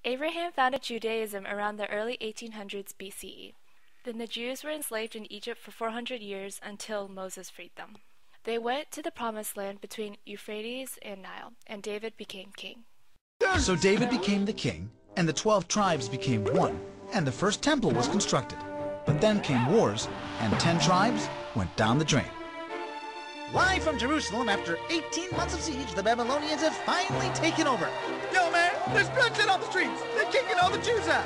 Abraham founded Judaism around the early 1800s BCE. Then the Jews were enslaved in Egypt for 400 years until Moses freed them. They went to the Promised Land between Euphrates and Nile, and David became king. So David became the king, and the 12 tribes became one, and the first temple was constructed. But then came wars, and 10 tribes went down the drain. Live from Jerusalem, after 18 months of siege, the Babylonians have finally taken over. Yo, man, there's bloodshed on the streets. They're kicking all the Jews out.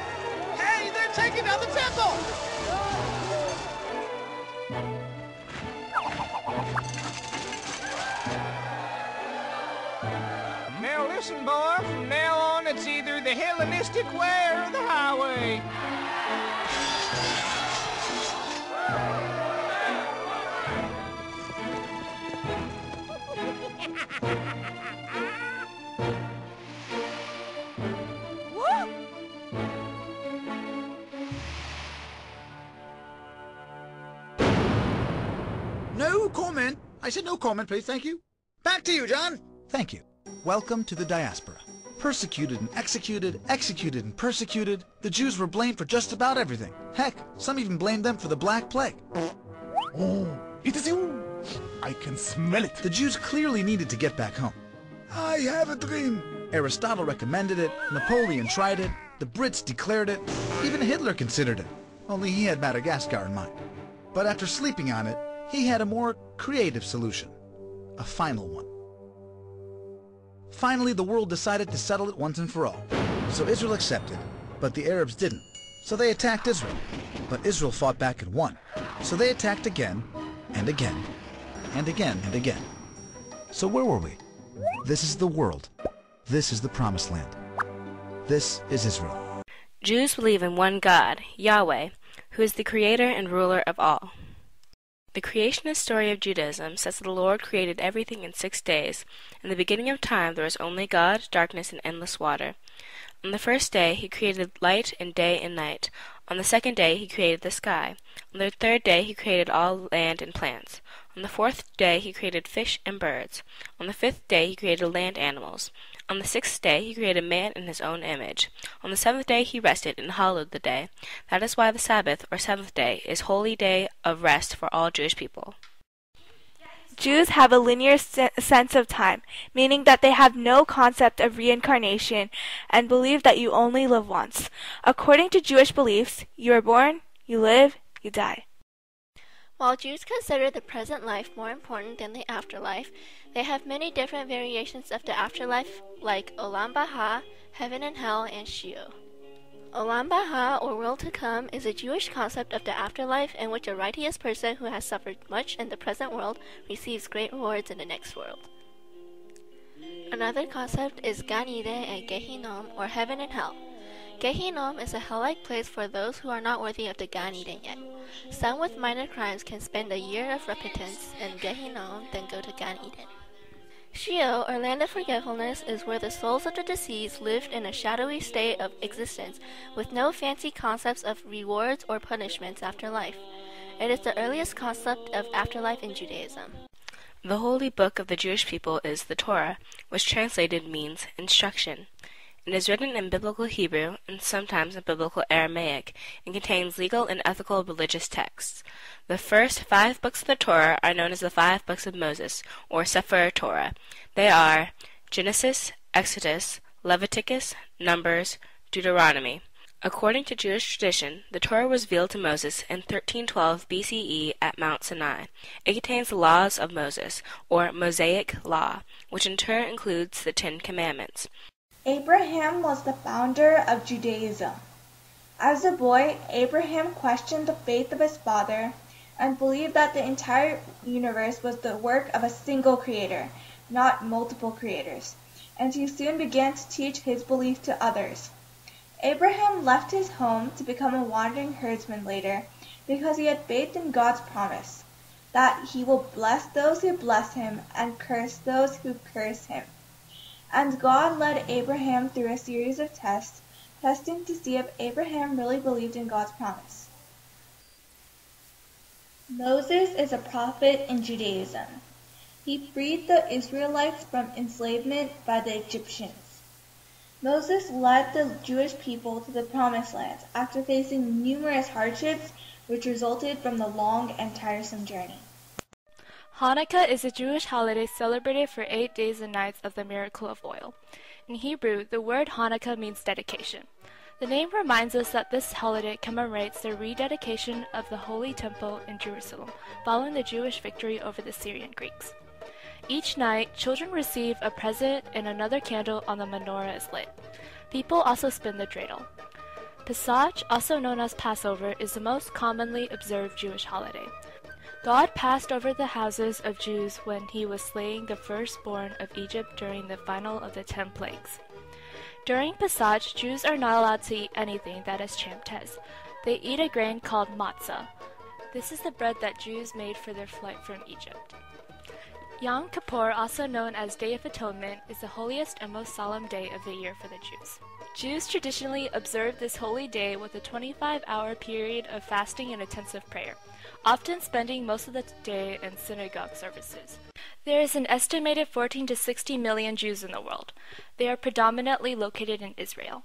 Hey, they're taking down the temple. Now listen, boy, from now on it's either the Hellenistic way or the highway. No comment. I said no comment, please. Thank you. Back to you, John. Thank you. Welcome to the diaspora. Persecuted and executed, executed and persecuted, the Jews were blamed for just about everything. Heck, some even blamed them for the Black Plague. Oh, it is you! I can smell it. The Jews clearly needed to get back home. I have a dream. Aristotle recommended it, Napoleon tried it, the Brits declared it, even Hitler considered it, only he had Madagascar in mind. But after sleeping on it, he had a more creative solution, a final one. Finally, the world decided to settle it once and for all. So Israel accepted, but the Arabs didn't. So they attacked Israel. But Israel fought back and won. So they attacked again, and again, and again, and again. So where were we? This is the world. This is the Promised Land. This is Israel. Jews believe in one God, Yahweh, who is the creator and ruler of all. The creationist story of Judaism says that the Lord created everything in 6 days. In the beginning of time there was only God, darkness, and endless water. On the first day he created light and day and night. On the second day he created the sky. On the third day he created all land and plants. On the fourth day he created fish and birds. On the fifth day he created land animals. On the sixth day he created man in his own image. On the seventh day he rested and hallowed the day. That is why the Sabbath, or seventh day, is holy day of rest for all Jewish people. Jews have a linear sense of time, meaning that they have no concept of reincarnation and believe that you only live once. According to Jewish beliefs, you are born, you live, you die. While Jews consider the present life more important than the afterlife, they have many different variations of the afterlife, like Olam Baha, heaven and hell, and Sheol. Olam Baha, or world to come, is a Jewish concept of the afterlife in which a righteous person who has suffered much in the present world receives great rewards in the next world. Another concept is Gan Eden and Gehinnom, or heaven and hell. Gehinnom is a hell-like place for those who are not worthy of the Gan Eden yet. Some with minor crimes can spend a year of repentance in Gehinnom, then go to Gan Eden. Sheol, or land of forgetfulness, is where the souls of the deceased lived in a shadowy state of existence, with no fancy concepts of rewards or punishments after life. It is the earliest concept of afterlife in Judaism. The holy book of the Jewish people is the Torah, which translated means instruction. It is written in Biblical Hebrew and sometimes in Biblical Aramaic, and contains legal and ethical religious texts. The first 5 books of the Torah are known as the 5 books of Moses, or Sefer Torah. They are Genesis, Exodus, Leviticus, Numbers, Deuteronomy. According to Jewish tradition, the Torah was revealed to Moses in 1312 BCE at Mount Sinai. It contains the laws of Moses, or Mosaic law, which in turn includes the 10 Commandments. Abraham was the founder of Judaism. As a boy, Abraham questioned the faith of his father and believed that the entire universe was the work of a single creator, not multiple creators, and he soon began to teach his belief to others. Abraham left his home to become a wandering herdsman later because he had faith in God's promise that he will bless those who bless him and curse those who curse him. And God led Abraham through a series of tests, testing to see if Abraham really believed in God's promise. Moses is a prophet in Judaism. He freed the Israelites from enslavement by the Egyptians. Moses led the Jewish people to the Promised Land after facing numerous hardships which resulted from the long and tiresome journey. Hanukkah is a Jewish holiday celebrated for 8 days and nights of the miracle of oil. In Hebrew, the word Hanukkah means dedication. The name reminds us that this holiday commemorates the rededication of the Holy Temple in Jerusalem following the Jewish victory over the Syrian Greeks. Each night, children receive a present and another candle on the menorah is lit. People also spin the dreidel. Pesach, also known as Passover, is the most commonly observed Jewish holiday. God passed over the houses of Jews when he was slaying the firstborn of Egypt during the final of the 10 plagues. During Pesach, Jews are not allowed to eat anything that is champtes. They eat a grain called matzah. This is the bread that Jews made for their flight from Egypt. Yom Kippur, also known as Day of Atonement, is the holiest and most solemn day of the year for the Jews. Jews traditionally observe this holy day with a 25-hour period of fasting and intensive prayer, often spending most of the day in synagogue services. There is an estimated 14 to 60 million Jews in the world. They are predominantly located in Israel.